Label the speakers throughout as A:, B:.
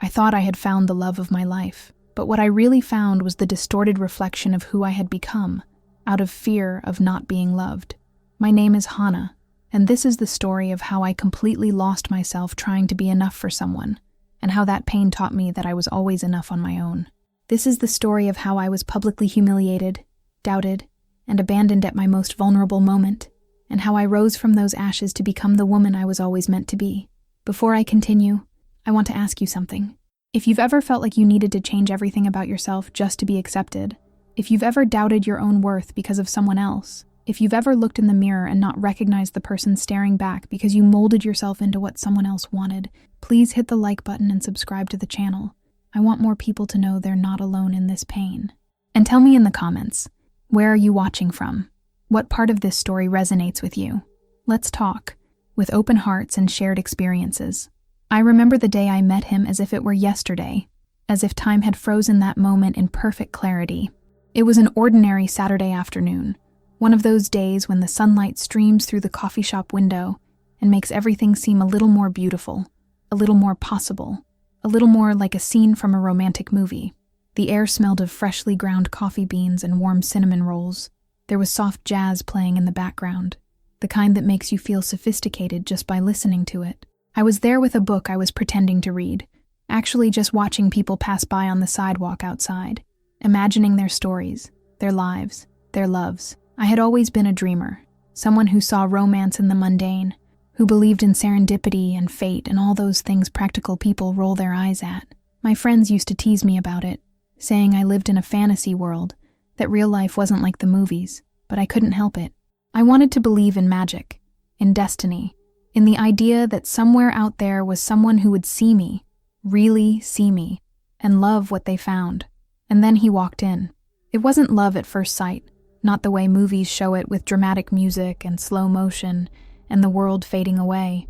A: I thought I had found the love of my life, but what I really found was the distorted reflection of who I had become, out of fear of not being loved. My name is Hana, and this is the story of how I completely lost myself trying to be enough for someone, and how that pain taught me that I was always enough on my own. This is the story of how I was publicly humiliated, doubted, and abandoned at my most vulnerable moment, and how I rose from those ashes to become the woman I was always meant to be. Before I continue, I want to ask you something. If you've ever felt like you needed to change everything about yourself just to be accepted, if you've ever doubted your own worth because of someone else, if you've ever looked in the mirror and not recognized the person staring back because you molded yourself into what someone else wanted, please hit the like button and subscribe to the channel. I want more people to know they're not alone in this pain. And tell me in the comments, where are you watching from? What part of this story resonates with you? Let's talk, with open hearts and shared experiences. I remember the day I met him as if it were yesterday, as if time had frozen that moment in perfect clarity. It was an ordinary Saturday afternoon, one of those days when the sunlight streams through the coffee shop window and makes everything seem a little more beautiful, a little more possible, a little more like a scene from a romantic movie. The air smelled of freshly ground coffee beans and warm cinnamon rolls. There was soft jazz playing in the background, the kind that makes you feel sophisticated just by listening to it. I was there with a book I was pretending to read, actually just watching people pass by on the sidewalk outside, imagining their stories, their lives, their loves. I had always been a dreamer, someone who saw romance in the mundane, who believed in serendipity and fate and all those things practical people roll their eyes at. My friends used to tease me about it, saying I lived in a fantasy world, that real life wasn't like the movies, but I couldn't help it. I wanted to believe in magic, in destiny, in the idea that somewhere out there was someone who would see me, really see me, and love what they found. And then he walked in. It wasn't love at first sight, not the way movies show it with dramatic music and slow motion and the world fading away.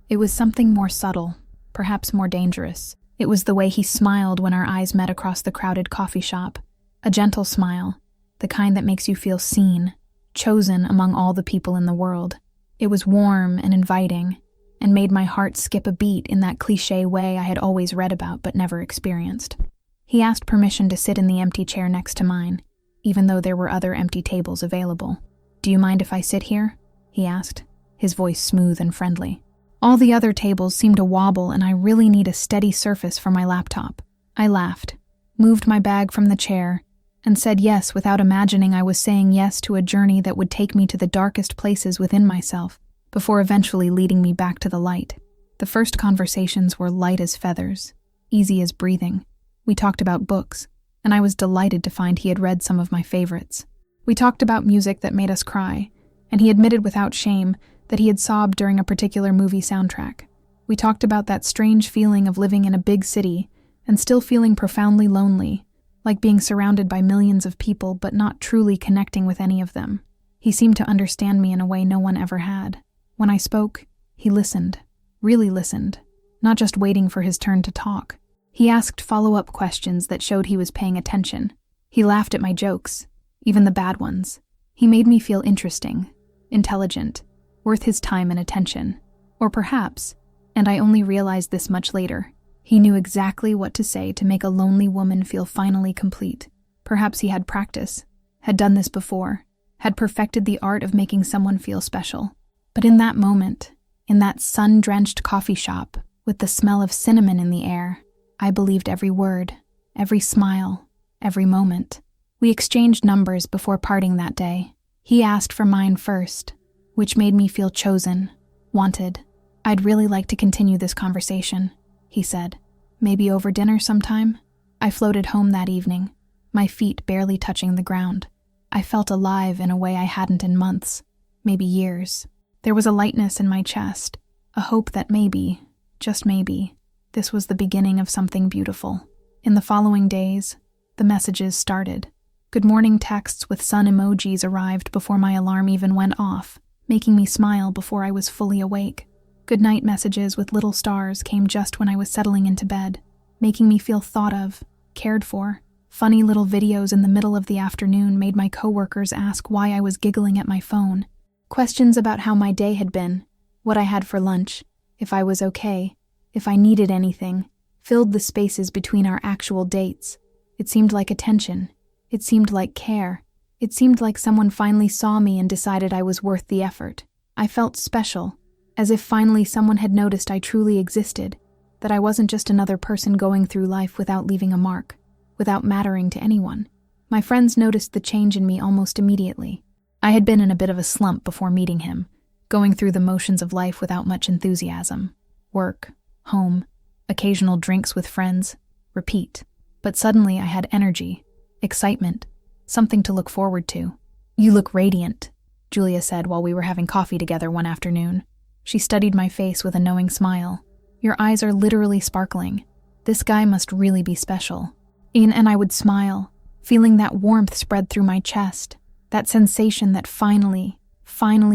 A: It was something more subtle, perhaps more dangerous. It was the way he smiled when our eyes met across the crowded coffee shop. A gentle smile, the kind that makes you feel seen, chosen among all the people in the world. It was warm and inviting, and made my heart skip a beat in that cliché way I had always read about but never experienced. He asked permission to sit in the empty chair next to mine, even though there were other empty tables available. "Do you mind if I sit here?" he asked, his voice smooth and friendly. All the other tables seemed to wobble, and I really need a steady surface for my laptop. I laughed, moved my bag from the chair, and said yes without imagining I was saying yes to a journey that would take me to the darkest places within myself, before eventually leading me back to the light. The first conversations were light as feathers, easy as breathing. We talked about books, and I was delighted to find he had read some of my favorites. We talked about music that made us cry, and he admitted without shame that he had sobbed during a particular movie soundtrack. We talked about that strange feeling of living in a big city and still feeling profoundly lonely, like being surrounded by millions of people but not truly connecting with any of them. He seemed to understand me in a way no one ever had. When I spoke, he listened, really listened, not just waiting for his turn to talk. He asked follow-up questions that showed he was paying attention. He laughed at my jokes, even the bad ones. He made me feel interesting, intelligent, worth his time and attention. Or perhaps, and I only realized this much later, he knew exactly what to say to make a lonely woman feel finally complete. Perhaps he had practice, had done this before, had perfected the art of making someone feel special. But in that moment, in that sun-drenched coffee shop, with the smell of cinnamon in the air, I believed every word, every smile, every moment. We exchanged numbers before parting that day. He asked for mine first, which made me feel chosen, wanted. "I'd really like to continue this conversation," he said. "Maybe over dinner sometime?" I floated home that evening, my feet barely touching the ground. I felt alive in a way I hadn't in months, maybe years. There was a lightness in my chest, a hope that maybe, just maybe, this was the beginning of something beautiful. In the following days, the messages started. Good morning texts with sun emojis arrived before my alarm even went off, making me smile before I was fully awake. Good night messages with little stars came just when I was settling into bed, making me feel thought of, cared for. Funny little videos in the middle of the afternoon made my coworkers ask why I was giggling at my phone. Questions about how my day had been, what I had for lunch, if I was okay, if I needed anything, filled the spaces between our actual dates. It seemed like attention. It seemed like care. It seemed like someone finally saw me and decided I was worth the effort. I felt special, as if finally someone had noticed I truly existed, that I wasn't just another person going through life without leaving a mark, without mattering to anyone. My friends noticed the change in me almost immediately. I had been in a bit of a slump before meeting him, going through the motions of life without much enthusiasm. Work, home, occasional drinks with friends, repeat. But suddenly I had energy, excitement, something to look forward to. "You look radiant," Julia said while we were having coffee together one afternoon. She studied my face with a knowing smile. "Your eyes are literally sparkling. This guy must really be special." And I would smile, feeling that warmth spread through my chest, that sensation that finally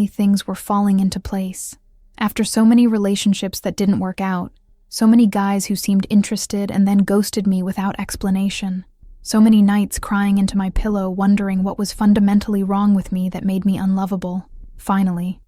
A: things were falling into place. After so many relationships that didn't work out, so many guys who seemed interested and then ghosted me without explanation, so many nights crying into my pillow wondering what was fundamentally wrong with me that made me unlovable. Finally,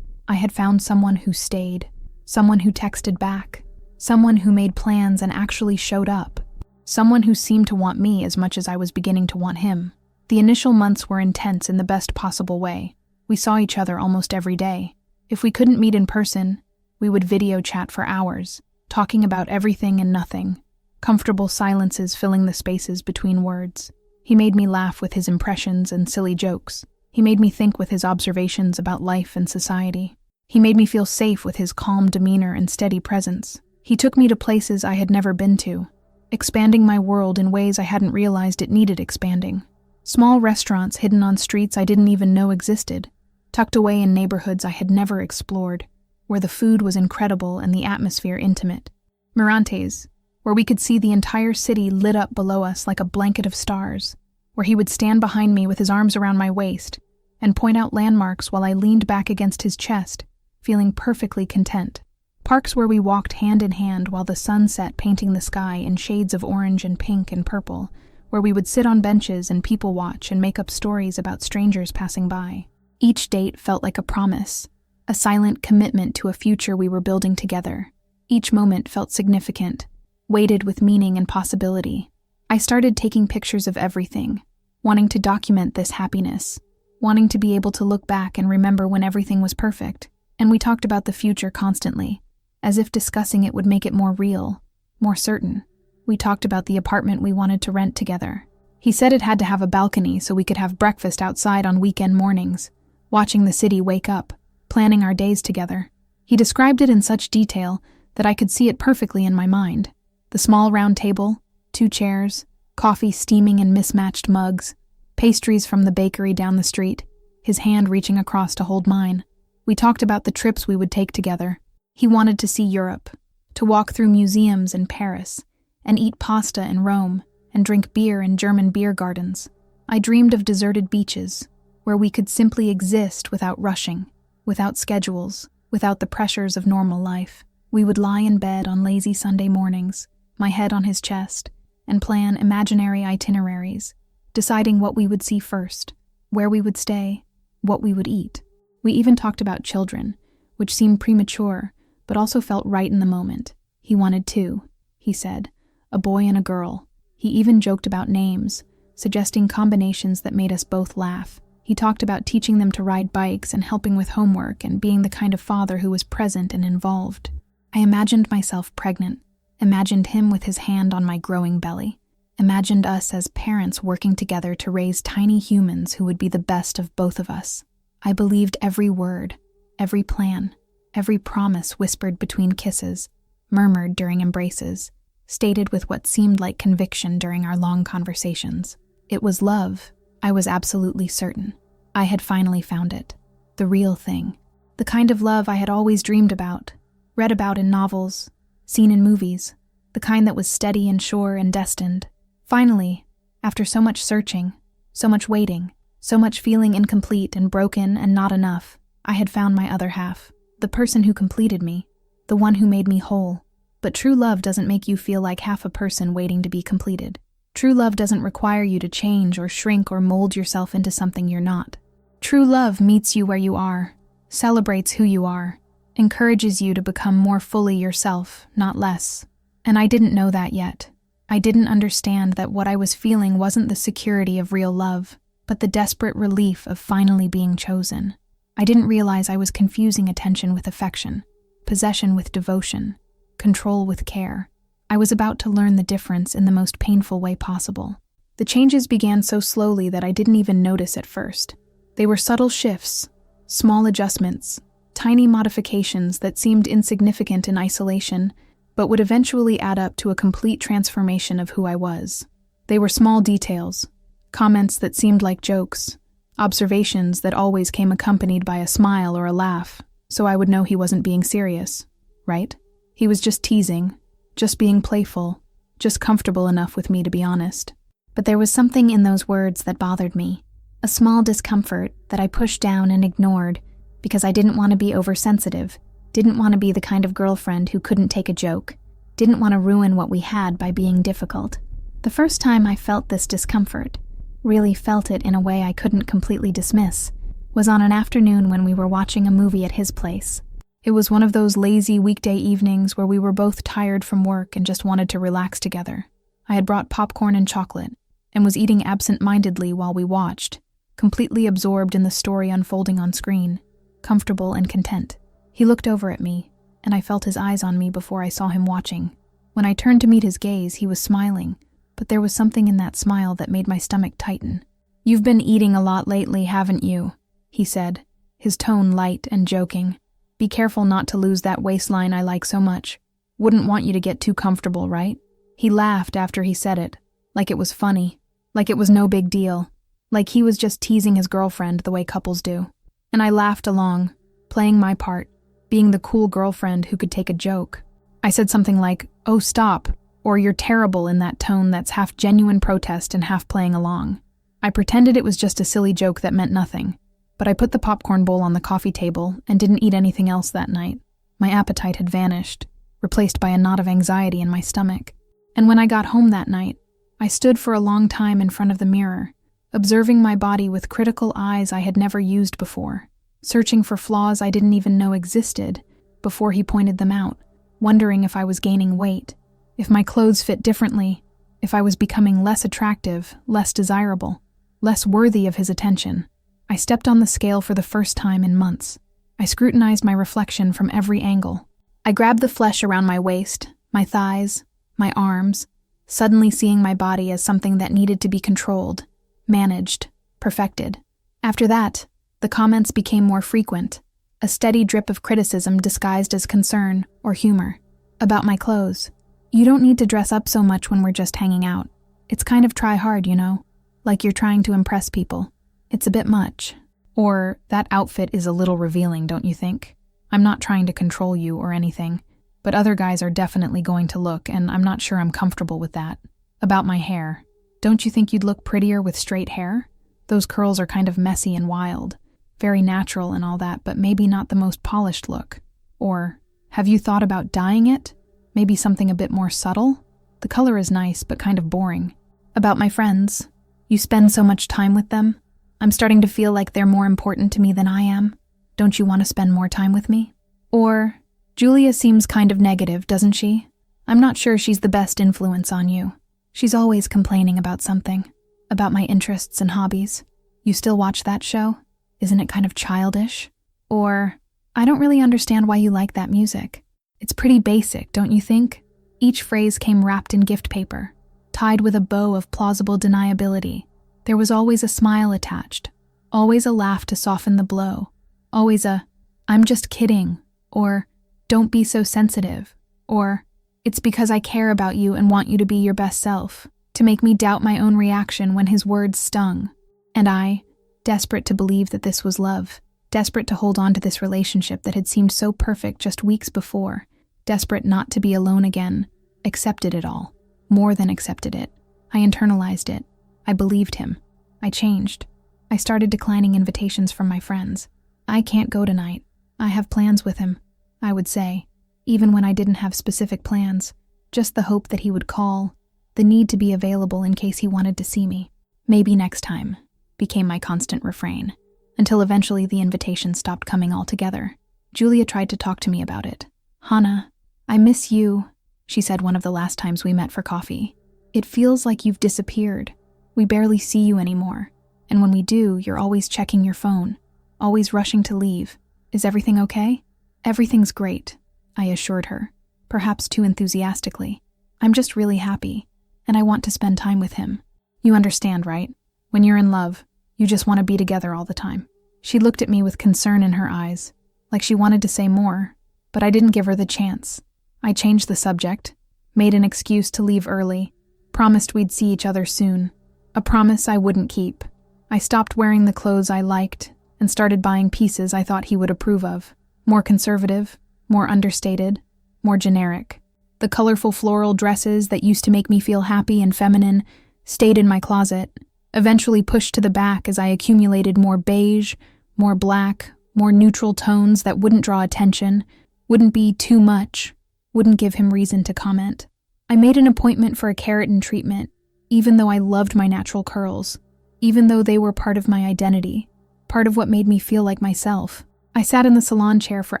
A: I had found someone who stayed, someone who texted back, someone who made plans and actually showed up, someone who seemed to want me as much as I was beginning to want him. The initial months were intense in the best possible way. We saw each other almost every day. If we couldn't meet in person, we would video chat for hours, talking about everything and nothing, comfortable silences filling the spaces between words. He made me laugh with his impressions and silly jokes. He made me think with his observations about life and society. He made me feel safe with his calm demeanor and steady presence. He took me to places I had never been to, expanding my world in ways I hadn't realized it needed expanding. Small restaurants hidden on streets I didn't even know existed, tucked away in neighborhoods I had never explored, where the food was incredible and the atmosphere intimate. Mirantes, where we could see the entire city lit up below us like a blanket of stars, where he would stand behind me with his arms around my waist and point out landmarks while I leaned back against his chest, feeling perfectly content. Parks where we walked hand in hand while the sun set painting the sky in shades of orange and pink and purple, where we would sit on benches and people watch and make up stories about strangers passing by. Each date felt like a promise, a silent commitment to a future we were building together. Each moment felt significant, weighted with meaning and possibility. I started taking pictures of everything, wanting to document this happiness, wanting to be able to look back and remember when everything was perfect. And we talked about the future constantly, as if discussing it would make it more real, more certain. We talked about the apartment we wanted to rent together. He said it had to have a balcony so we could have breakfast outside on weekend mornings, watching the city wake up, planning our days together. He described it in such detail that I could see it perfectly in my mind. The small round table, 2 chairs, coffee steaming in mismatched mugs, pastries from the bakery down the street, his hand reaching across to hold mine. We talked about the trips we would take together. He wanted to see Europe, to walk through museums in Paris, and eat pasta in Rome, and drink beer in German beer gardens. I dreamed of deserted beaches, where we could simply exist without rushing, without schedules, without the pressures of normal life. We would lie in bed on lazy Sunday mornings, my head on his chest, and plan imaginary itineraries, deciding what we would see first, where we would stay, what we would eat. We even talked about children, which seemed premature, but also felt right in the moment. He wanted 2, he said, a boy and a girl. He even joked about names, suggesting combinations that made us both laugh. He talked about teaching them to ride bikes and helping with homework and being the kind of father who was present and involved. I imagined myself pregnant, imagined him with his hand on my growing belly, imagined us as parents working together to raise tiny humans who would be the best of both of us. I believed every word, every plan, every promise whispered between kisses, murmured during embraces, stated with what seemed like conviction during our long conversations. It was love. I was absolutely certain. I had finally found it. The real thing. The kind of love I had always dreamed about, read about in novels, seen in movies. The kind that was steady and sure and destined. Finally, after so much searching, so much waiting, so much feeling incomplete and broken and not enough, I had found my other half. The person who completed me. The one who made me whole. But true love doesn't make you feel like half a person waiting to be completed. True love doesn't require you to change or shrink or mold yourself into something you're not. True love meets you where you are, celebrates who you are, encourages you to become more fully yourself, not less. And I didn't know that yet. I didn't understand that what I was feeling wasn't the security of real love, but the desperate relief of finally being chosen. I didn't realize I was confusing attention with affection, possession with devotion, control with care. I was about to learn the difference in the most painful way possible. The changes began so slowly that I didn't even notice at first. They were subtle shifts, small adjustments, tiny modifications that seemed insignificant in isolation, but would eventually add up to a complete transformation of who I was. They were small details, comments that seemed like jokes, observations that always came accompanied by a smile or a laugh, so I would know he wasn't being serious, right? He was just teasing, just being playful, just comfortable enough with me to be honest. But there was something in those words that bothered me, a small discomfort that I pushed down and ignored because I didn't want to be oversensitive, didn't want to be the kind of girlfriend who couldn't take a joke, didn't want to ruin what we had by being difficult. The first time I felt this discomfort, really felt it in a way I couldn't completely dismiss, was on an afternoon when we were watching a movie at his place. It was one of those lazy weekday evenings where we were both tired from work and just wanted to relax together. I had brought popcorn and chocolate, and was eating absent-mindedly while we watched, completely absorbed in the story unfolding on screen, comfortable and content. He looked over at me, and I felt his eyes on me before I saw him watching. When I turned to meet his gaze, he was smiling, but there was something in that smile that made my stomach tighten. "You've been eating a lot lately, haven't you?" he said, his tone light and joking. "Be careful not to lose that waistline I like so much. Wouldn't want you to get too comfortable, right?" He laughed after he said it, like it was funny, like it was no big deal, like he was just teasing his girlfriend the way couples do. And I laughed along, playing my part, being the cool girlfriend who could take a joke. I said something like, "Oh, stop," or "You're terrible," in that tone that's half genuine protest and half playing along. I pretended it was just a silly joke that meant nothing, but I put the popcorn bowl on the coffee table and didn't eat anything else that night. My appetite had vanished, replaced by a knot of anxiety in my stomach. And when I got home that night, I stood for a long time in front of the mirror, observing my body with critical eyes I had never used before, searching for flaws I didn't even know existed before he pointed them out, wondering if I was gaining weight, if my clothes fit differently, if I was becoming less attractive, less desirable, less worthy of his attention. I stepped on the scale for the first time in months. I scrutinized my reflection from every angle. I grabbed the flesh around my waist, my thighs, my arms, suddenly seeing my body as something that needed to be controlled, managed, perfected. After that, the comments became more frequent, a steady drip of criticism disguised as concern or humor. About my clothes. "You don't need to dress up so much when we're just hanging out. It's kind of try hard, you know, like you're trying to impress people. It's a bit much." Or, "That outfit is a little revealing, don't you think? I'm not trying to control you or anything, but other guys are definitely going to look, and I'm not sure I'm comfortable with that." About my hair. "Don't you think you'd look prettier with straight hair? Those curls are kind of messy and wild, very natural and all that, but maybe not the most polished look." Or, "Have you thought about dyeing it? Maybe something a bit more subtle? The color is nice, but kind of boring." About my friends. "You spend so much time with them. I'm starting to feel like they're more important to me than I am. Don't you want to spend more time with me?" Or, "Julia seems kind of negative, doesn't she? I'm not sure she's the best influence on you. She's always complaining about something, about my interests and hobbies. You still watch that show? Isn't it kind of childish?" Or, "I don't really understand why you like that music. It's pretty basic, don't you think?" Each phrase came wrapped in gift paper, tied with a bow of plausible deniability. There was always a smile attached, always a laugh to soften the blow, always a, "I'm just kidding," or "Don't be so sensitive," or "It's because I care about you and want you to be your best self," to make me doubt my own reaction when his words stung. And I, desperate to believe that this was love, desperate to hold on to this relationship that had seemed so perfect just weeks before, desperate not to be alone again, accepted it all, more than accepted it. I internalized it. I believed him. I changed. I started declining invitations from my friends. "I can't go tonight. I have plans with him," I would say, even when I didn't have specific plans, just the hope that he would call, the need to be available in case he wanted to see me. "Maybe next time," became my constant refrain, until eventually the invitation stopped coming altogether. Julia tried to talk to me about it. "Hana, I miss you. she said one of the last times we met for coffee. "It feels like you've disappeared. We barely see you anymore. And when we do, you're always checking your phone, always rushing to leave. Is everything okay?" "Everything's great," I assured her, perhaps too enthusiastically. "I'm just really happy, and I want to spend time with him. You understand, right? When you're in love, you just want to be together all the time." She looked at me with concern in her eyes, like she wanted to say more, but I didn't give her the chance. I changed the subject, made an excuse to leave early, promised we'd see each other soon. A promise I wouldn't keep. I stopped wearing the clothes I liked and started buying pieces I thought he would approve of. More conservative, more understated, more generic. The colorful floral dresses that used to make me feel happy and feminine stayed in my closet, eventually pushed to the back as I accumulated more beige, more black, more neutral tones that wouldn't draw attention, wouldn't be too much, wouldn't give him reason to comment. I made an appointment for a keratin treatment, even though I loved my natural curls, even though they were part of my identity, part of what made me feel like myself. I sat in the salon chair for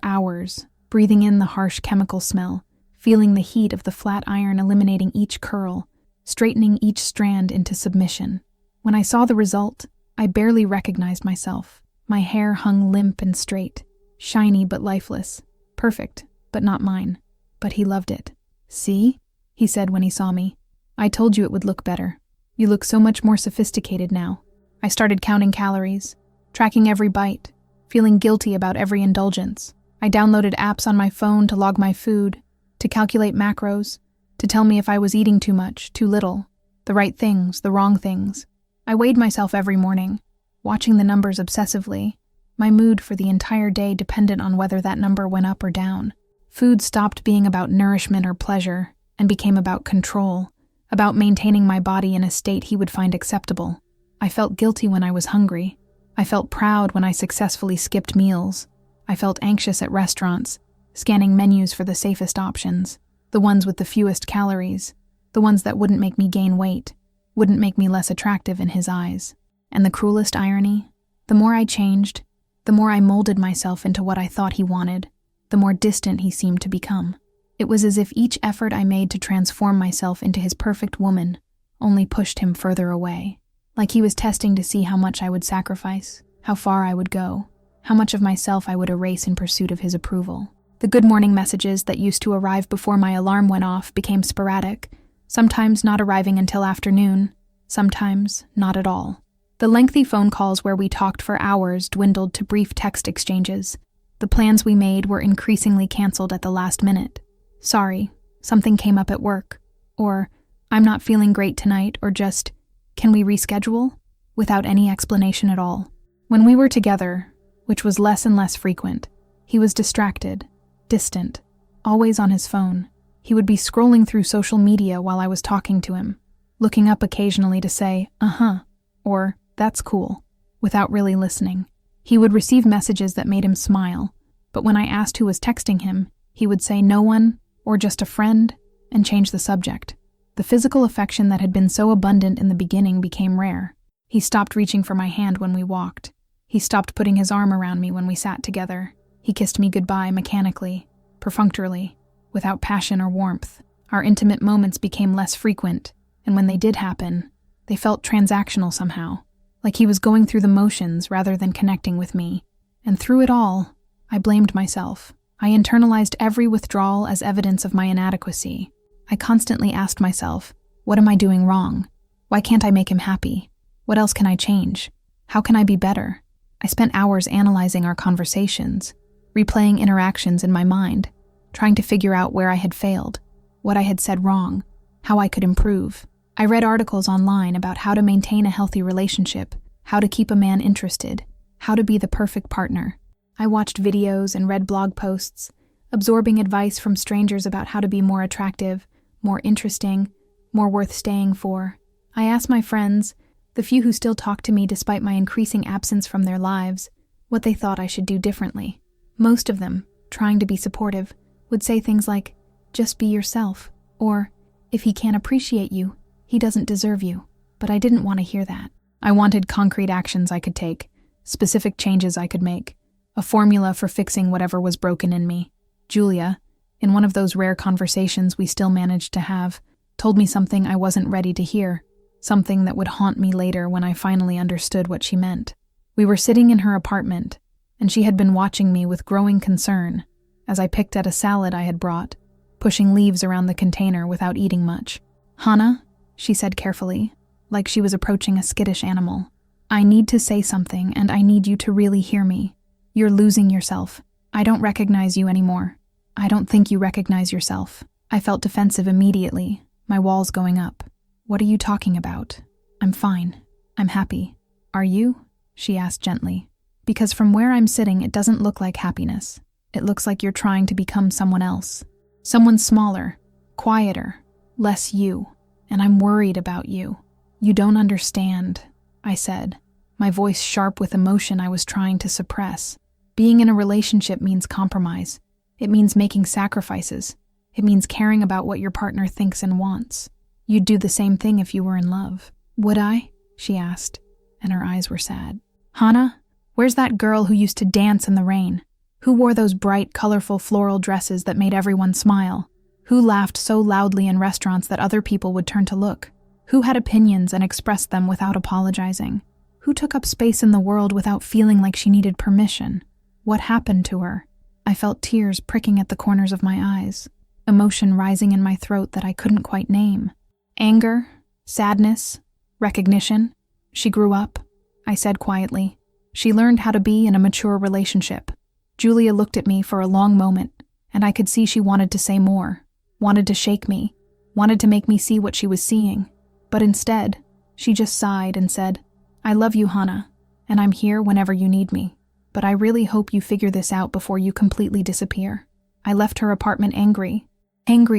A: hours, breathing in the harsh chemical smell, feeling the heat of the flat iron eliminating each curl, straightening each strand into submission. When I saw the result, I barely recognized myself. My hair hung limp and straight, shiny but lifeless, perfect, but not mine. But he loved it. "See?" he said when he saw me. "I told you it would look better. You look so much more sophisticated now." I started counting calories, tracking every bite, feeling guilty about every indulgence. I downloaded apps on my phone to log my food, to calculate macros, to tell me if I was eating too much, too little, the right things, the wrong things. I weighed myself every morning, watching the numbers obsessively, my mood for the entire day dependent on whether that number went up or down. Food stopped being about nourishment or pleasure and became about control, about maintaining my body in a state he would find acceptable. I felt guilty when I was hungry. I felt proud when I successfully skipped meals. I felt anxious at restaurants, scanning menus for the safest options, the ones with the fewest calories, the ones that wouldn't make me gain weight, wouldn't make me less attractive in his eyes. And the cruelest irony, the more I changed, the more I molded myself into what I thought he wanted, the more distant he seemed to become. It was as if each effort I made to transform myself into his perfect woman only pushed him further away, like he was testing to see how much I would sacrifice, how far I would go, how much of myself I would erase in pursuit of his approval. The good morning messages that used to arrive before my alarm went off became sporadic, sometimes not arriving until afternoon, sometimes not at all. The lengthy phone calls where we talked for hours dwindled to brief text exchanges. The plans we made were increasingly canceled at the last minute. "Sorry, something came up at work," or "I'm not feeling great tonight," or just, "Can we reschedule?" without any explanation at all. When we were together, which was less and less frequent, he was distracted, distant, always on his phone. He would be scrolling through social media while I was talking to him, looking up occasionally to say, "Uh-huh," or "That's cool," without really listening. He would receive messages that made him smile, but when I asked who was texting him, he would say no one, or just a friend, and change the subject. The physical affection that had been so abundant in the beginning became rare. He stopped reaching for my hand when we walked. He stopped putting his arm around me when we sat together. He kissed me goodbye mechanically, perfunctorily, without passion or warmth. Our intimate moments became less frequent, and when they did happen, they felt transactional somehow, like he was going through the motions rather than connecting with me. And through it all, I blamed myself. I internalized every withdrawal as evidence of my inadequacy. I constantly asked myself, what am I doing wrong? Why can't I make him happy? What else can I change? How can I be better? I spent hours analyzing our conversations, replaying interactions in my mind, trying to figure out where I had failed, what I had said wrong, how I could improve. I read articles online about how to maintain a healthy relationship, how to keep a man interested, how to be the perfect partner. I watched videos and read blog posts, absorbing advice from strangers about how to be more attractive, more interesting, more worth staying for. I asked my friends, the few who still talk to me despite my increasing absence from their lives, what they thought I should do differently. Most of them, trying to be supportive, would say things like, just be yourself, or, if he can't appreciate you, he doesn't deserve you. But I didn't want to hear that. I wanted concrete actions I could take, specific changes I could make, a formula for fixing whatever was broken in me. Julia, in one of those rare conversations we still managed to have, told me something I wasn't ready to hear, something that would haunt me later when I finally understood what she meant. We were sitting in her apartment, and she had been watching me with growing concern as I picked at a salad I had brought, pushing leaves around the container without eating much. "Hana," she said carefully, like she was approaching a skittish animal, "I need to say something, and I need you to really hear me. You're losing yourself. I don't recognize you anymore. I don't think you recognize yourself." I felt defensive immediately, my walls going up. "What are you talking about? I'm fine. I'm happy." "Are you?" she asked gently. "Because from where I'm sitting, it doesn't look like happiness. It looks like you're trying to become someone else. Someone smaller, quieter, less you. And I'm worried about you." "You don't understand," I said, my voice sharp with emotion I was trying to suppress. "Being in a relationship means compromise. It means making sacrifices. It means caring about what your partner thinks and wants. You'd do the same thing if you were in love." "Would I?" she asked, and her eyes were sad. "Hana, where's that girl who used to dance in the rain? Who wore those bright, colorful floral dresses that made everyone smile? Who laughed so loudly in restaurants that other people would turn to look? Who had opinions and expressed them without apologizing? Who took up space in the world without feeling like she needed permission? What happened to her?" I felt tears pricking at the corners of my eyes, emotion rising in my throat that I couldn't quite name. "Anger, sadness, recognition. She grew up," I said quietly. "She learned how to be in a mature relationship." Julia looked at me for a long moment, and I could see she wanted to say more, wanted to shake me, wanted to make me see what she was seeing. But instead, she just sighed and said, "I love you, Hana, and I'm here whenever you need me. But I really hope you figure this out before you completely disappear." I left her apartment angry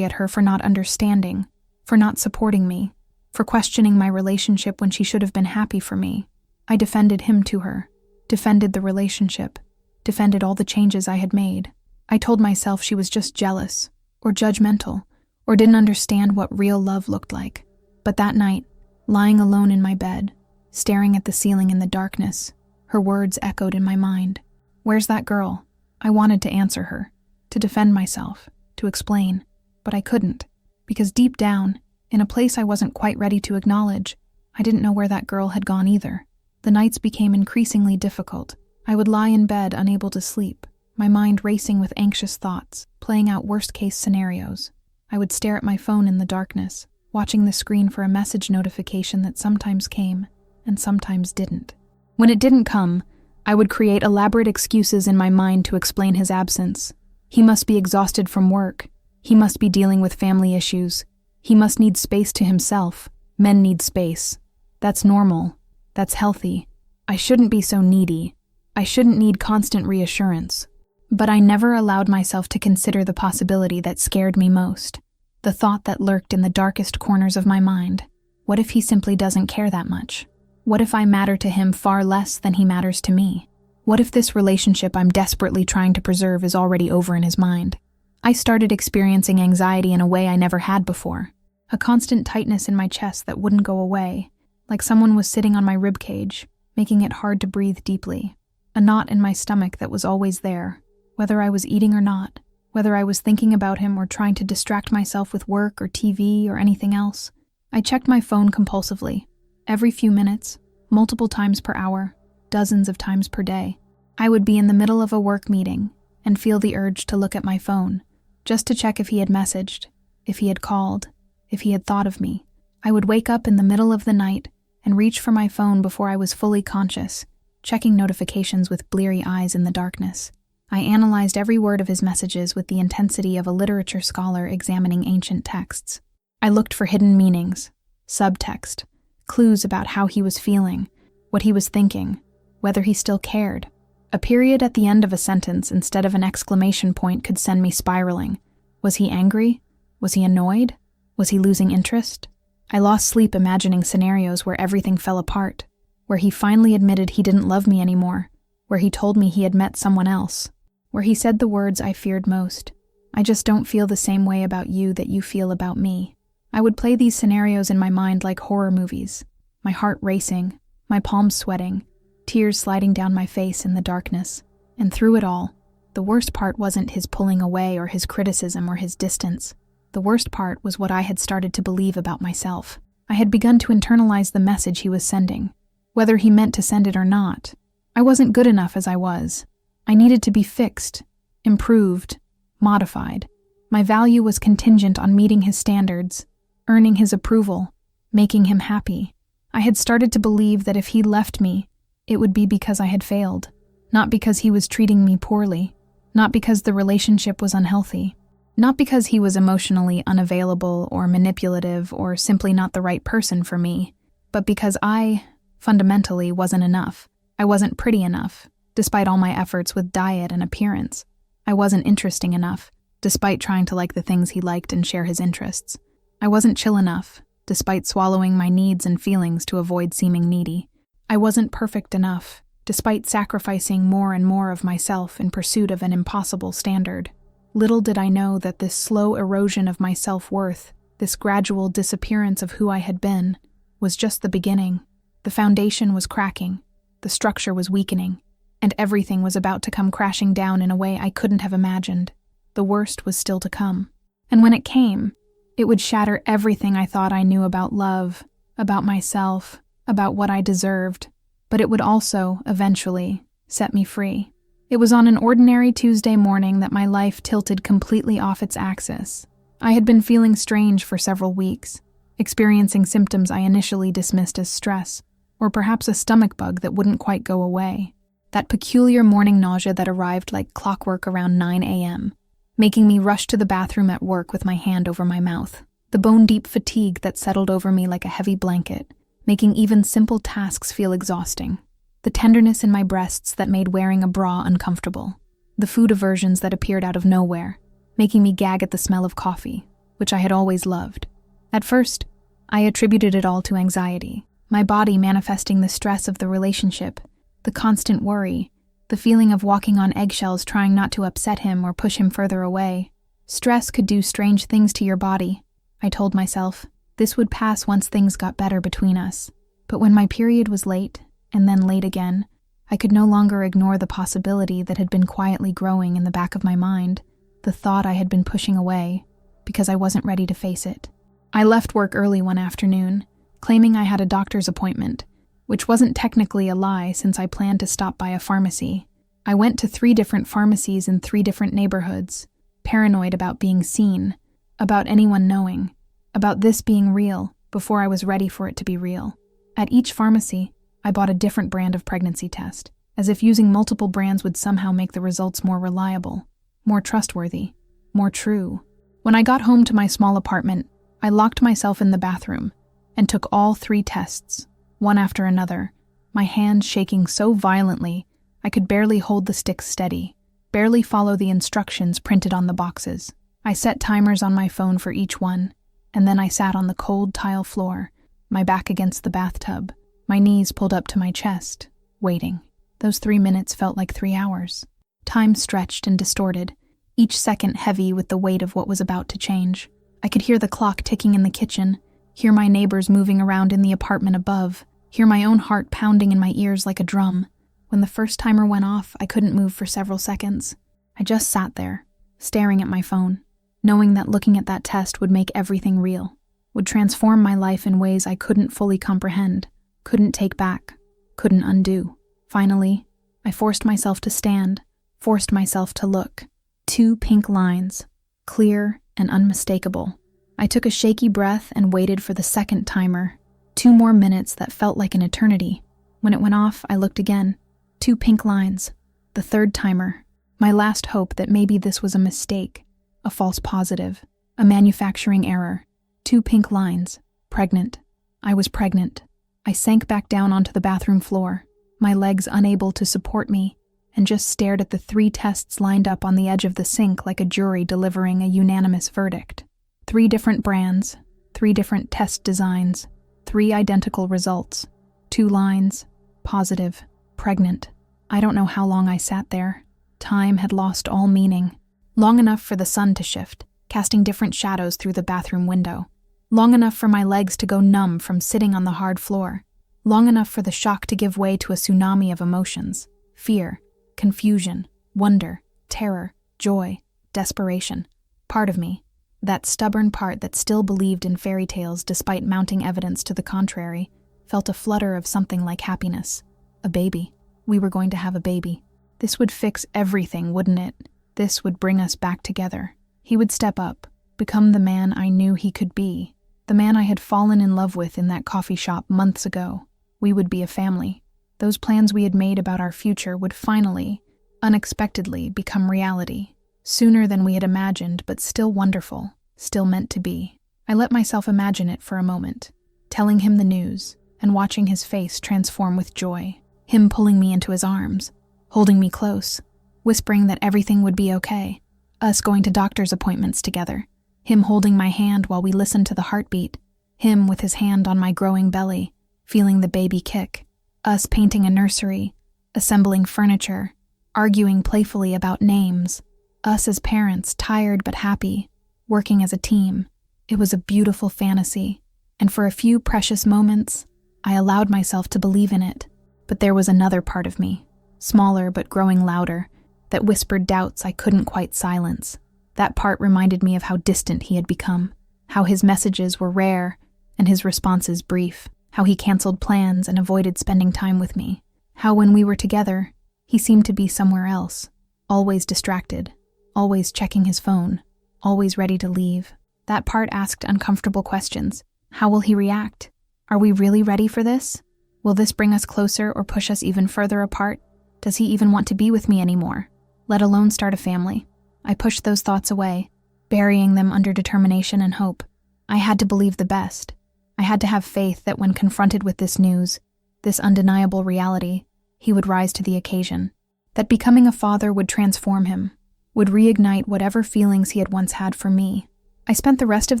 A: at her for not understanding, for not supporting me, for questioning my relationship when she should have been happy for me. I defended him to her, defended the relationship, defended all the changes I had made. I told myself she was just jealous, or judgmental, or didn't understand what real love looked like. But that night, lying alone in my bed, staring at the ceiling in the darkness, her words echoed in my mind. "Where's that girl?" I wanted to answer her, to defend myself, to explain, but I couldn't, because deep down, in a place I wasn't quite ready to acknowledge, I didn't know where that girl had gone either. The nights became increasingly difficult. I would lie in bed unable to sleep, my mind racing with anxious thoughts, playing out worst-case scenarios. I would stare at my phone in the darkness, watching the screen for a message notification that sometimes came and sometimes didn't. When it didn't come, I would create elaborate excuses in my mind to explain his absence. He must be exhausted from work. He must be dealing with family issues. He must need space to himself. Men need space. That's normal. That's healthy. I shouldn't be so needy. I shouldn't need constant reassurance. But I never allowed myself to consider the possibility that scared me most, the thought that lurked in the darkest corners of my mind. What if he simply doesn't care that much? What if I matter to him far less than he matters to me? What if this relationship I'm desperately trying to preserve is already over in his mind? I started experiencing anxiety in a way I never had before, a constant tightness in my chest that wouldn't go away, like someone was sitting on my ribcage, making it hard to breathe deeply. A knot in my stomach that was always there, whether I was eating or not, whether I was thinking about him or trying to distract myself with work or TV or anything else. I checked my phone compulsively, every few minutes, multiple times per hour, dozens of times per day. I would be in the middle of a work meeting and feel the urge to look at my phone, just to check if he had messaged, if he had called, if he had thought of me. I would wake up in the middle of the night and reach for my phone before I was fully conscious, checking notifications with bleary eyes in the darkness. I analyzed every word of his messages with the intensity of a literature scholar examining ancient texts. I looked for hidden meanings, subtext, clues about how he was feeling, what he was thinking, whether he still cared. A period at the end of a sentence instead of an exclamation point could send me spiraling. Was he angry? Was he annoyed? Was he losing interest? I lost sleep imagining scenarios where everything fell apart, where he finally admitted he didn't love me anymore, where he told me he had met someone else, where he said the words I feared most. "I just don't feel the same way about you that you feel about me." I would play these scenarios in my mind like horror movies, my heart racing, my palms sweating, tears sliding down my face in the darkness. And through it all, The worst part wasn't his pulling away or his criticism or his distance. The worst part was what I had started to believe about myself. I had begun to internalize the message he was sending, whether he meant to send it or not. I wasn't good enough as I was. I needed to be fixed, improved, modified. My value was contingent on meeting his standards, earning his approval, making him happy. I had started to believe that if he left me, it would be because I had failed, not because he was treating me poorly, not because the relationship was unhealthy, not because he was emotionally unavailable or manipulative or simply not the right person for me, but because I, fundamentally, wasn't enough. I wasn't pretty enough, despite all my efforts with diet and appearance. I wasn't interesting enough, despite trying to like the things he liked and share his interests. I wasn't chill enough, despite swallowing my needs and feelings to avoid seeming needy. I wasn't perfect enough, despite sacrificing more and more of myself in pursuit of an impossible standard. Little did I know that this slow erosion of my self-worth, this gradual disappearance of who I had been, was just the beginning. The foundation was cracking, the structure was weakening, and everything was about to come crashing down in a way I couldn't have imagined. The worst was still to come. And when it came, it would shatter everything I thought I knew about love, about myself, about what I deserved. But it would also, eventually, set me free. It was on an ordinary Tuesday morning that my life tilted completely off its axis. I had been feeling strange for several weeks, experiencing symptoms I initially dismissed as stress, or perhaps a stomach bug that wouldn't quite go away. That peculiar morning nausea that arrived like clockwork around 9 a.m., making me rush to the bathroom at work with my hand over my mouth. The bone-deep fatigue that settled over me like a heavy blanket, making even simple tasks feel exhausting. The tenderness in my breasts that made wearing a bra uncomfortable. The food aversions that appeared out of nowhere, making me gag at the smell of coffee, which I had always loved. At first, I attributed it all to anxiety, my body manifesting the stress of the relationship, the constant worry, the feeling of walking on eggshells trying not to upset him or push him further away. Stress could do strange things to your body, I told myself. This would pass once things got better between us. But when my period was late, and then late again, I could no longer ignore the possibility that had been quietly growing in the back of my mind, the thought I had been pushing away, because I wasn't ready to face it. I left work early one afternoon, claiming I had a doctor's appointment, which wasn't technically a lie since I planned to stop by a pharmacy. I went to 3 different pharmacies in 3 different neighborhoods, paranoid about being seen, about anyone knowing, about this being real before I was ready for it to be real. At each pharmacy, I bought a different brand of pregnancy test, as if using multiple brands would somehow make the results more reliable, more trustworthy, more true. When I got home to my small apartment, I locked myself in the bathroom and took all 3 tests, one after another, my hands shaking so violently I could barely hold the sticks steady, barely follow the instructions printed on the boxes. I set timers on my phone for each one, and then I sat on the cold tile floor, my back against the bathtub, my knees pulled up to my chest, waiting. Those 3 minutes felt like 3 hours. Time stretched and distorted, each second heavy with the weight of what was about to change. I could hear the clock ticking in the kitchen, hear my neighbors moving around in the apartment above, hear my own heart pounding in my ears like a drum. When the first timer went off, I couldn't move for several seconds. I just sat there, staring at my phone, knowing that looking at that test would make everything real, would transform my life in ways I couldn't fully comprehend, couldn't take back, couldn't undo. Finally, I forced myself to stand, forced myself to look. 2 pink lines, clear and unmistakable. I took a shaky breath and waited for the second timer. 2 more minutes that felt like an eternity. When it went off, I looked again. 2 pink lines. The third timer. My last hope that maybe this was a mistake, a false positive, a manufacturing error. 2 pink lines. Pregnant. I was pregnant. I sank back down onto the bathroom floor, my legs unable to support me, and just stared at the 3 tests lined up on the edge of the sink like a jury delivering a unanimous verdict. 3 different brands, 3 different test designs, 3 identical results. 2 lines, positive, pregnant. I don't know how long I sat there. Time had lost all meaning. Long enough for the sun to shift, casting different shadows through the bathroom window. Long enough for my legs to go numb from sitting on the hard floor. Long enough for the shock to give way to a tsunami of emotions. Fear, confusion, wonder, terror, joy, desperation. Part of me, that stubborn part that still believed in fairy tales despite mounting evidence to the contrary, felt a flutter of something like happiness. A baby. We were going to have a baby. This would fix everything, wouldn't it? This would bring us back together. He would step up, become the man I knew he could be, the man I had fallen in love with in that coffee shop months ago. We would be a family. Those plans we had made about our future would finally, unexpectedly, become reality. Sooner than we had imagined, but still wonderful, still meant to be. I let myself imagine it for a moment, telling him the news and watching his face transform with joy. Him pulling me into his arms, holding me close, whispering that everything would be okay. Us going to doctor's appointments together. Him holding my hand while we listened to the heartbeat. Him with his hand on my growing belly, feeling the baby kick. Us painting a nursery, assembling furniture, arguing playfully about names. Us as parents, tired but happy, working as a team. It was a beautiful fantasy, and for a few precious moments, I allowed myself to believe in it. But there was another part of me, smaller but growing louder, that whispered doubts I couldn't quite silence. That part reminded me of how distant he had become, how his messages were rare and his responses brief, how he canceled plans and avoided spending time with me, how when we were together, he seemed to be somewhere else, always distracted, always checking his phone, always ready to leave. That part asked uncomfortable questions. How will he react? Are we really ready for this? Will this bring us closer or push us even further apart? Does he even want to be with me anymore, let alone start a family? I pushed those thoughts away, burying them under determination and hope. I had to believe the best. I had to have faith that when confronted with this news, this undeniable reality, he would rise to the occasion. That becoming a father would transform him, would reignite whatever feelings he had once had for me. I spent the rest of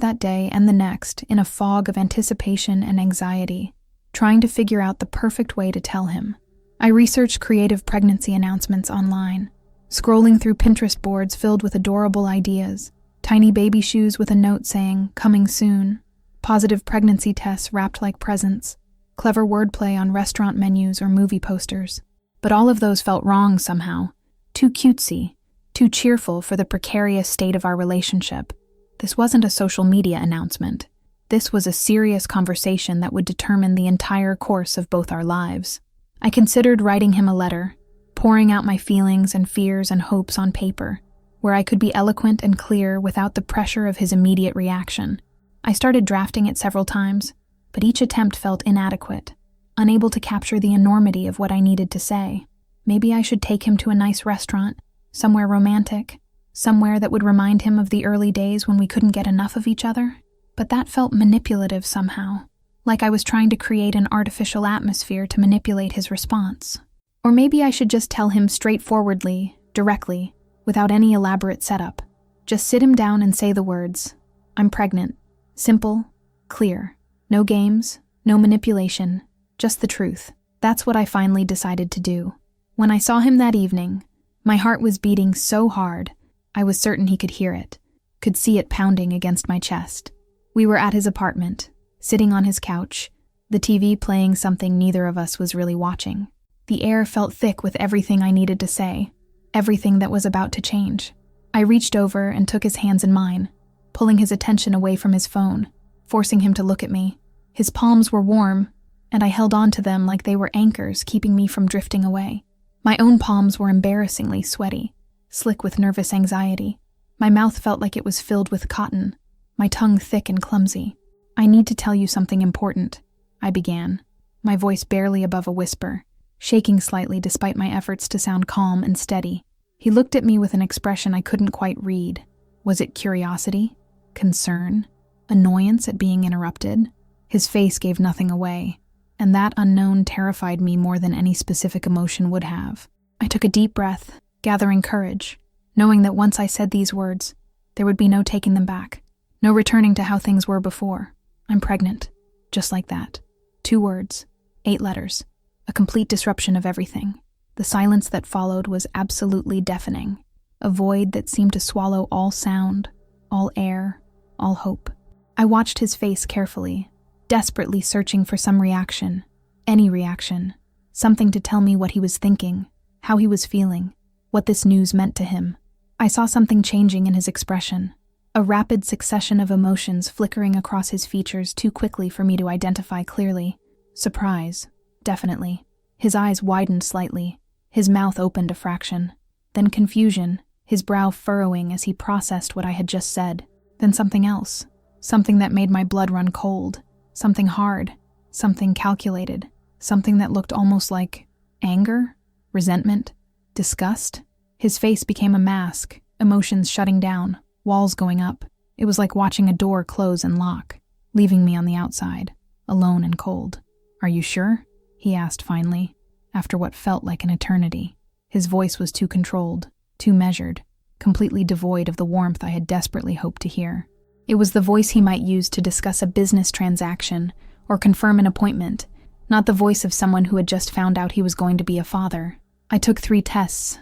A: that day and the next in a fog of anticipation and anxiety, trying to figure out the perfect way to tell him. I researched creative pregnancy announcements online, scrolling through Pinterest boards filled with adorable ideas, tiny baby shoes with a note saying, "Coming soon," positive pregnancy tests wrapped like presents, clever wordplay on restaurant menus or movie posters. But all of those felt wrong somehow, too cutesy, too cheerful for the precarious state of our relationship. This wasn't a social media announcement. This was a serious conversation that would determine the entire course of both our lives. I considered writing him a letter, pouring out my feelings and fears and hopes on paper, where I could be eloquent and clear without the pressure of his immediate reaction. I started drafting it several times, but each attempt felt inadequate, unable to capture the enormity of what I needed to say. Maybe I should take him to a nice restaurant, somewhere romantic, somewhere that would remind him of the early days when we couldn't get enough of each other. But that felt manipulative somehow, like I was trying to create an artificial atmosphere to manipulate his response. Or maybe I should just tell him straightforwardly, directly, without any elaborate setup. Just sit him down and say the words, "I'm pregnant." Simple, clear. No games, no manipulation, just the truth. That's what I finally decided to do. When I saw him that evening, my heart was beating so hard, I was certain he could hear it, could see it pounding against my chest. We were at his apartment, sitting on his couch, the TV playing something neither of us was really watching. The air felt thick with everything I needed to say, everything that was about to change. I reached over and took his hands in mine, pulling his attention away from his phone, forcing him to look at me. His palms were warm, and I held on to them like they were anchors keeping me from drifting away. My own palms were embarrassingly sweaty, slick with nervous anxiety. My mouth felt like it was filled with cotton, my tongue thick and clumsy. "I need to tell you something important," I began, my voice barely above a whisper, shaking slightly despite my efforts to sound calm and steady. He looked at me with an expression I couldn't quite read. Was it curiosity? Concern? Annoyance at being interrupted? His face gave nothing away, and that unknown terrified me more than any specific emotion would have. I took a deep breath, gathering courage, knowing that once I said these words, there would be no taking them back. No returning to how things were before. "I'm pregnant." Just like that. 2 words. 8 letters. A complete disruption of everything. The silence that followed was absolutely deafening. A void that seemed to swallow all sound, all air, all hope. I watched his face carefully, desperately searching for some reaction. Any reaction. Something to tell me what he was thinking, how he was feeling. what this news meant to him. I saw something changing in his expression, a rapid succession of emotions flickering across his features too quickly for me to identify clearly. Surprise, definitely. His eyes widened slightly, his mouth opened a fraction. Then confusion, his brow furrowing as he processed what I had just said. Then something else, something that made my blood run cold, something hard, something calculated, something that looked almost like anger, resentment, disgust. His face became a mask, emotions shutting down, walls going up. It was like watching a door close and lock, leaving me on the outside, alone and cold. "Are you sure?" he asked finally, after what felt like an eternity. His voice was too controlled, too measured, completely devoid of the warmth I had desperately hoped to hear. It was the voice he might use to discuss a business transaction or confirm an appointment, not the voice of someone who had just found out he was going to be a father. "I took 3 tests,"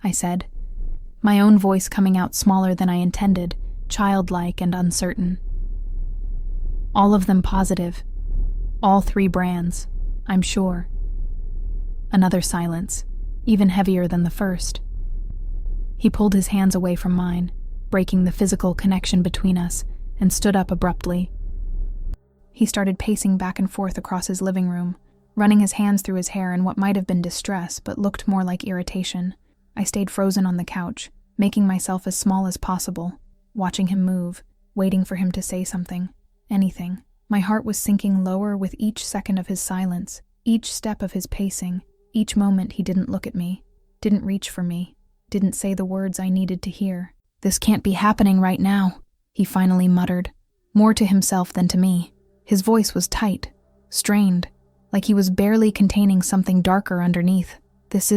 A: I said, my own voice coming out smaller than I intended, childlike and uncertain. "All of them positive. All 3 brands, I'm sure." Another silence, even heavier than the first. He pulled his hands away from mine, breaking the physical connection between us, and stood up abruptly. He started pacing back and forth across his living room, running his hands through his hair in what might have been distress but looked more like irritation. I stayed frozen on the couch, making myself as small as possible, watching him move, waiting for him to say something, anything. My heart was sinking lower with each second of his silence, each step of his pacing, each moment he didn't look at me, didn't reach for me, didn't say the words I needed to hear. "This can't be happening right now," he finally muttered, more to himself than to me. His voice was tight, strained, like he was barely containing something darker underneath. This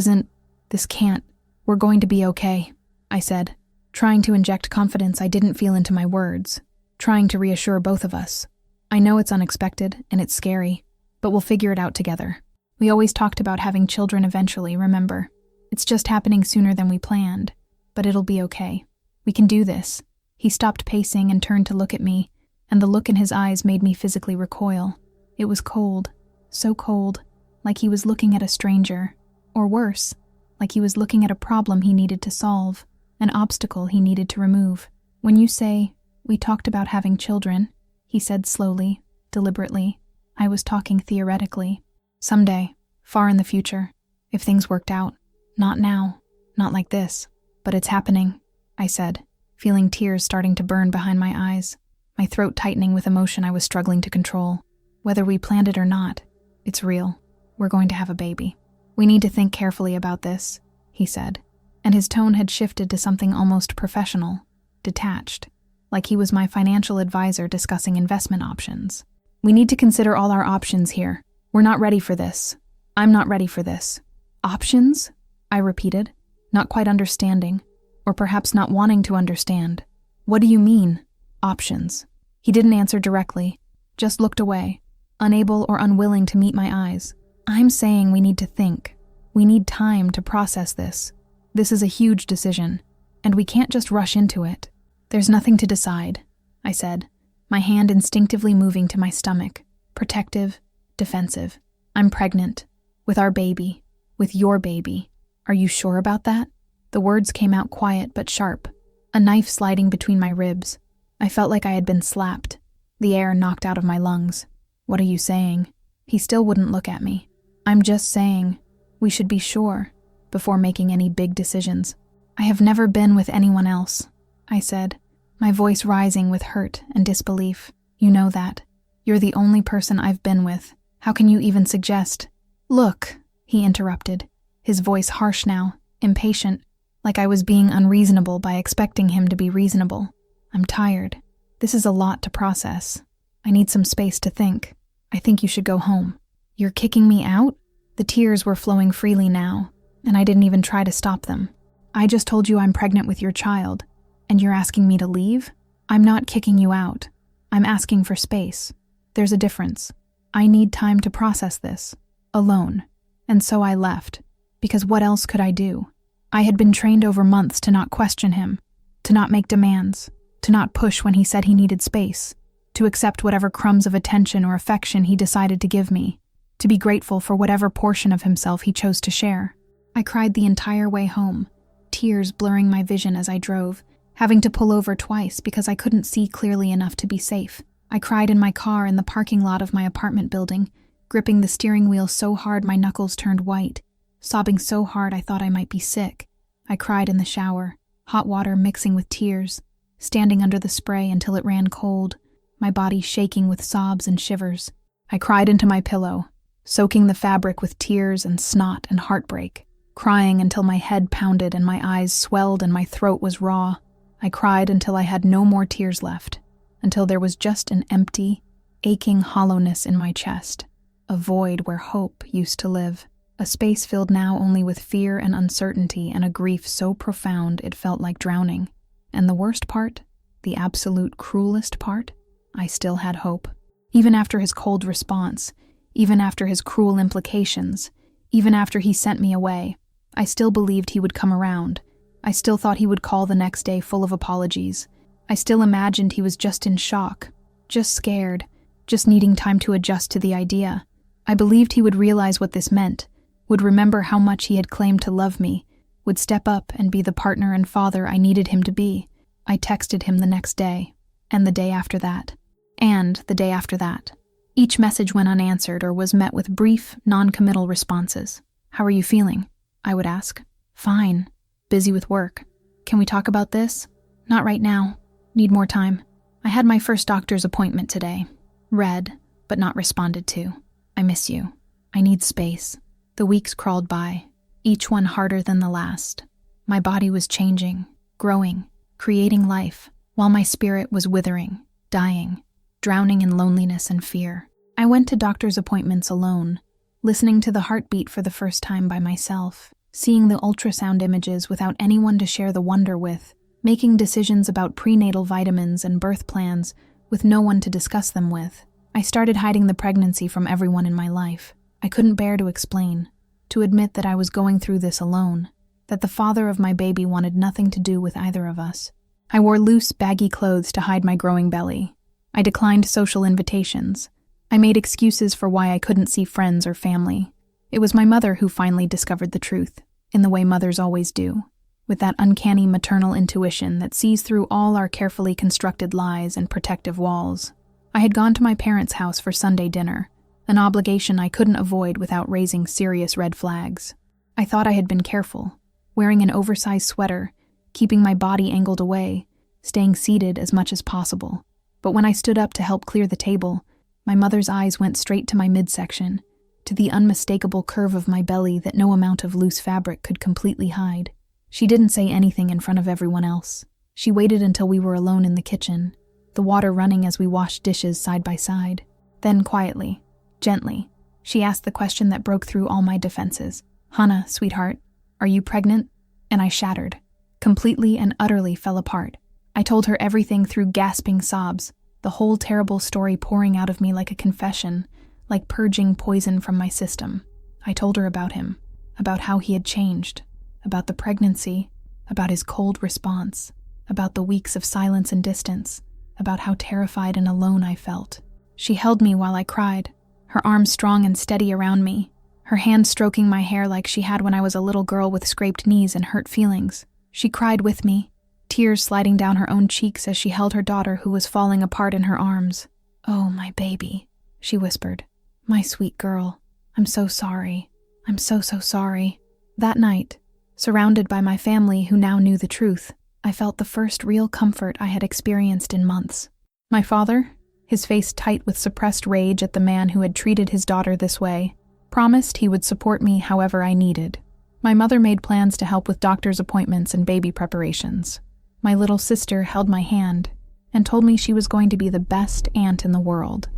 A: can't. "We're going to be okay," I said, trying to inject confidence I didn't feel into my words, trying to reassure both of us. "I know it's unexpected and it's scary, but we'll figure it out together. We always talked about having children eventually, remember? It's just happening sooner than we planned, but it'll be okay. We can do this." He stopped pacing and turned to look at me, and the look in his eyes made me physically recoil. It was cold, so cold, like he was looking at a stranger, or worse, like he was looking at a problem he needed to solve, an obstacle he needed to remove. "When you say, we talked about having children," he said slowly, deliberately, "I was talking theoretically. Someday, far in the future, if things worked out. Not now, not like this. But it's happening," I said, feeling tears starting to burn behind my eyes, my throat tightening with emotion I was struggling to control. "Whether we planned it or not, it's real. We're going to have a baby. We need to think carefully about this," he said, and his tone had shifted to something almost professional, detached, like he was my financial advisor discussing investment options. "We need to consider all our options here. We're not ready for this. I'm not ready for this." "Options?" I repeated, not quite understanding, or perhaps not wanting to understand. "What do you mean, options?" He didn't answer directly, just looked away, unable or unwilling to meet my eyes. "I'm saying we need to think. We need time to process this. This is a huge decision, and we can't just rush into it." "There's nothing to decide," I said, my hand instinctively moving to my stomach, protective, defensive. "I'm pregnant, with our baby, with your baby. Are you sure about that?" The words came out quiet but sharp, a knife sliding between my ribs. I felt like I had been slapped, the air knocked out of my lungs. "What are you saying?" He still wouldn't look at me. "I'm just saying, we should be sure, before making any big decisions. I have never been with anyone else," I said, my voice rising with hurt and disbelief. "You know that. You're the only person I've been with. How can you even suggest—" "Look," he interrupted, his voice harsh now, impatient, like I was being unreasonable by expecting him to be reasonable. "I'm tired. This is a lot to process. I need some space to think. I think you should go home." "You're kicking me out?" The tears were flowing freely now, and I didn't even try to stop them. "I just told you I'm pregnant with your child, and you're asking me to leave? I'm not kicking you out. I'm asking for space. There's a difference. I need time to process this, alone." And so I left, because what else could I do? I had been trained over months to not question him, to not make demands, to not push when he said he needed space, to accept whatever crumbs of attention or affection he decided to give me, to be grateful for whatever portion of himself he chose to share. I cried the entire way home, tears blurring my vision as I drove, having to pull over twice because I couldn't see clearly enough to be safe. I cried in my car in the parking lot of my apartment building, gripping the steering wheel so hard my knuckles turned white, sobbing so hard I thought I might be sick. I cried in the shower, hot water mixing with tears, standing under the spray until it ran cold, my body shaking with sobs and shivers. I cried into my pillow, soaking the fabric with tears and snot and heartbreak, crying until my head pounded and my eyes swelled and my throat was raw. I cried until I had no more tears left, until there was just an empty, aching hollowness in my chest, a void where hope used to live, a space filled now only with fear and uncertainty and a grief so profound it felt like drowning. And the worst part, the absolute cruelest part, I still had hope. Even after his cold response, even after his cruel implications, even after he sent me away, I still believed he would come around. I still thought he would call the next day full of apologies. I still imagined he was just in shock, just scared, just needing time to adjust to the idea. I believed he would realize what this meant, would remember how much he had claimed to love me, would step up and be the partner and father I needed him to be. I texted him the next day, and the day after that, and the day after that. Each message went unanswered or was met with brief, non-committal responses. "How are you feeling?" I would ask. "Fine. Busy with work. Can we talk about this?" "Not right now. Need more time." I had my first doctor's appointment today. Read, but not responded to. "I miss you. I need space." The weeks crawled by, each one harder than the last. My body was changing, growing, creating life, while my spirit was withering, dying, drowning in loneliness and fear. I went to doctor's appointments alone, listening to the heartbeat for the first time by myself, seeing the ultrasound images without anyone to share the wonder with, making decisions about prenatal vitamins and birth plans with no one to discuss them with. I started hiding the pregnancy from everyone in my life. I couldn't bear to explain, to admit that I was going through this alone, that the father of my baby wanted nothing to do with either of us. I wore loose, baggy clothes to hide my growing belly. I declined social invitations. I made excuses for why I couldn't see friends or family. It was my mother who finally discovered the truth, in the way mothers always do, with that uncanny maternal intuition that sees through all our carefully constructed lies and protective walls. I had gone to my parents' house for Sunday dinner, an obligation I couldn't avoid without raising serious red flags. I thought I had been careful, wearing an oversized sweater, keeping my body angled away, staying seated as much as possible. But when I stood up to help clear the table, my mother's eyes went straight to my midsection, to the unmistakable curve of my belly that no amount of loose fabric could completely hide. She didn't say anything in front of everyone else. She waited until we were alone in the kitchen, the water running as we washed dishes side by side. Then quietly, gently, she asked the question that broke through all my defenses. "Hana, sweetheart, are you pregnant?" And I shattered, completely and utterly fell apart. I told her everything through gasping sobs, the whole terrible story pouring out of me like a confession, like purging poison from my system. I told her about him, about how he had changed, about the pregnancy, about his cold response, about the weeks of silence and distance, about how terrified and alone I felt. She held me while I cried, her arms strong and steady around me, her hand stroking my hair like she had when I was a little girl with scraped knees and hurt feelings. She cried with me, tears sliding down her own cheeks as she held her daughter who was falling apart in her arms. "Oh, my baby," she whispered. "My sweet girl. I'm so sorry. I'm so sorry." That night, surrounded by my family who now knew the truth, I felt the first real comfort I had experienced in months. My father, his face tight with suppressed rage at the man who had treated his daughter this way, promised he would support me however I needed. My mother made plans to help with doctor's appointments and baby preparations. My little sister held my hand and told me she was going to be the best aunt in the world.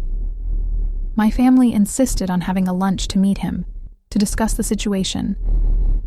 A: My family insisted on having a lunch to meet him, to discuss the situation,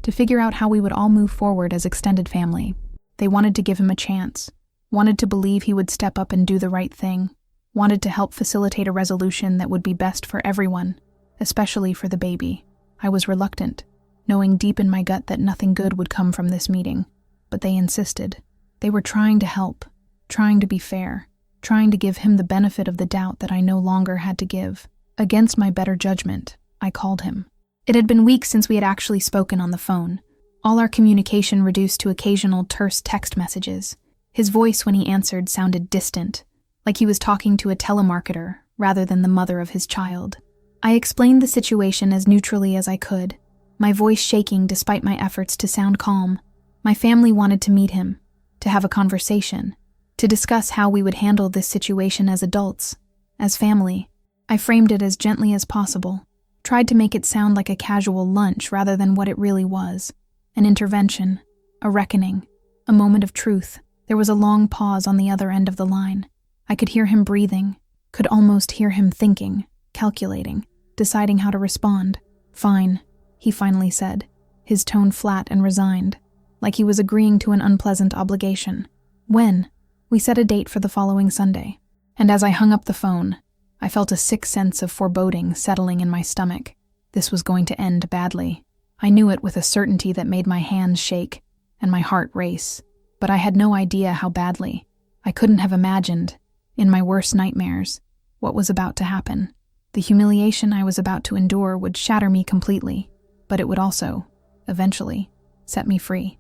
A: to figure out how we would all move forward as extended family. They wanted to give him a chance, wanted to believe he would step up and do the right thing, wanted to help facilitate a resolution that would be best for everyone, especially for the baby. I was reluctant, knowing deep in my gut that nothing good would come from this meeting, but they insisted. They were trying to help, trying to be fair, trying to give him the benefit of the doubt that I no longer had to give. Against my better judgment, I called him. It had been weeks since we had actually spoken on the phone. All our communication reduced to occasional terse text messages. His voice when he answered sounded distant, like he was talking to a telemarketer rather than the mother of his child. I explained the situation as neutrally as I could, my voice shaking despite my efforts to sound calm. My family wanted to meet him, to have a conversation, to discuss how we would handle this situation as adults, as family. I framed it as gently as possible, tried to make it sound like a casual lunch rather than what it really was. An intervention, a reckoning, a moment of truth. There was a long pause on the other end of the line. I could hear him breathing, could almost hear him thinking, calculating, deciding how to respond. "Fine," he finally said, his tone flat and resigned, like he was agreeing to an unpleasant obligation. "When?" We set a date for the following Sunday, and as I hung up the phone, I felt a sick sense of foreboding settling in my stomach. This was going to end badly. I knew it with a certainty that made my hands shake and my heart race, but I had no idea how badly. I couldn't have imagined, in my worst nightmares, what was about to happen. The humiliation I was about to endure would shatter me completely, but it would also, eventually, set me free.